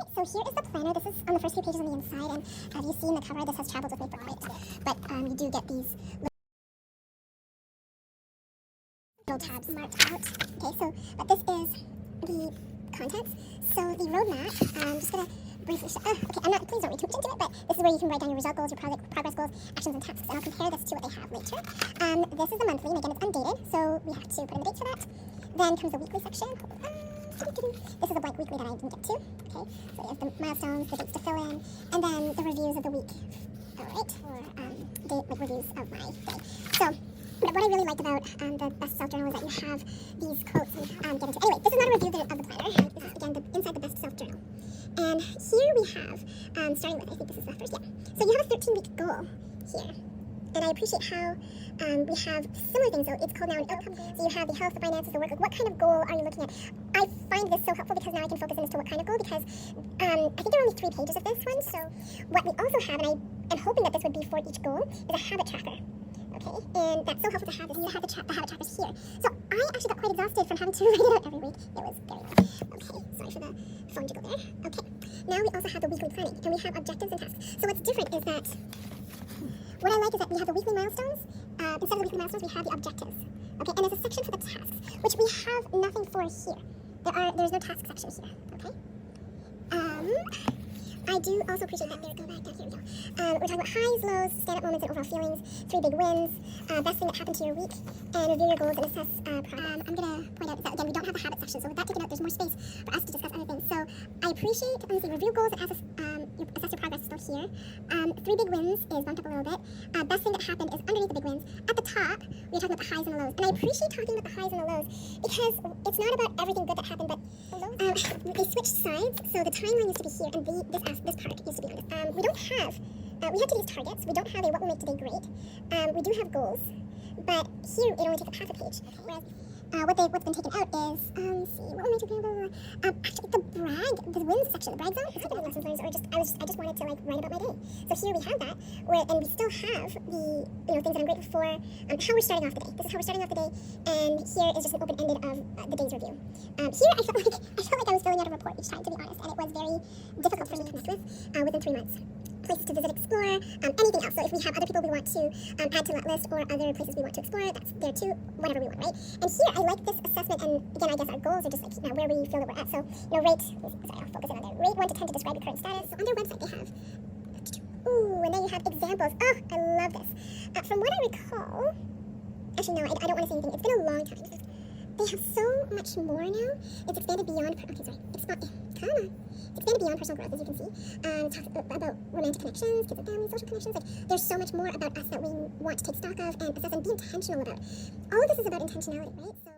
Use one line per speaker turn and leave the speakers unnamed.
Okay, so here is the planner. This is on the first few pages on the inside, and as you see in the cover, this has traveled with me for quite a bit. But you do get these little tabs marked out. Okay, so but this is the contents. So the roadmap, I'm just gonna briefly show. Okay, please don't read too much into it, but this is where you can write down your result goals, your progress goals, actions, and tasks. And I'll compare this to what they have later. This is the monthly, and again, it's undated, so we have to put in the dates for that. Then comes the weekly section. This is a blank weekly that I didn't get to. Okay, so there's the milestones, the dates to fill in, and then the reviews of the week. Alright, or reviews of my day. So, but what I really liked about the Best Self Journal is that you have these quotes and get into. Anyway, this is not a review of the planner. This is again inside the Best Self Journal. And here we have, starting with, I think this is the first, yeah. So you have a 13-week goal here. And I appreciate how we have similar things. So it's called now an outcome goal. So you have the health, the finances, the work. Like, what kind of goal are you looking at? I find this so helpful because now I can focus in as to what kind of goal, because I think there are only 3 pages of this one. So what we also have, and I am hoping that this would be for each goal, is a habit tracker. Okay, and that's so helpful to have this. You have the habit trackers here. So I actually got quite exhausted from having to write it out every week. It was very long. Okay, sorry for the phone jiggle there. Okay, now we also have the weekly planning, and we have objectives and tasks. So what's different is that what I like is that we have the weekly milestones. Instead of the weekly milestones, we have the objectives. Okay, and there's a section for the tasks, which we have nothing for here. There's no task section here. Okay. I do also appreciate that. Go back down here. We go. We're talking about highs, lows, stand-up moments, and overall feelings. 3 big wins. Best thing that happened to your week, and review your goals and assess progress. I'm gonna point out that again we don't have the habit section, so with that taken out, there's more space for us to discuss other things. So I appreciate review goals and assess your progress still here. 3 big wins is bumped up a little bit. Best thing that happened is underneath the big wins. At the top, we're talking about the highs and the lows, and I appreciate talking about the highs and the lows because it's not about everything good that happened, but they switched sides. So the timeline used to be here, and this part used to be on this. We don't have. We have to use targets. We don't have a what will make today great. We do have goals, but here it only takes up half a page. Whereas what's been taken out is let's see, what will make today great? Actually the wins section, the brag zone. It's not lessons learned, or I just wanted to like write about my day. So here we have that, and we still have the things that I'm grateful for. How we're starting off the day. This is how we're starting off the day, and here is just an open-ended of the day's review. Here I felt like I was filling out a report each time, to be honest, and it was very difficult for me to connect with within 3 months. Places to visit, explore, anything else. So if we have other people we want to add to that list, or other places we want to explore, that's there too, whatever we want, right? And here, I like this assessment, and again, I guess our goals are just like where we feel that we're at. So, rate, sorry, I'll focus in on there. Rate 1 to 10 to describe your current status. So on their website, they have, and then you have examples. Oh, I love this. From what I recall, actually, no, I don't want to say anything. It's been a long time. They have so much more now. It's expanded beyond, expanded beyond personal growth, as you can see. Talks about romantic connections, kids and family, social connections. Like, there's so much more about us that we want to take stock of and assess and be intentional about. All of this is about intentionality, right? So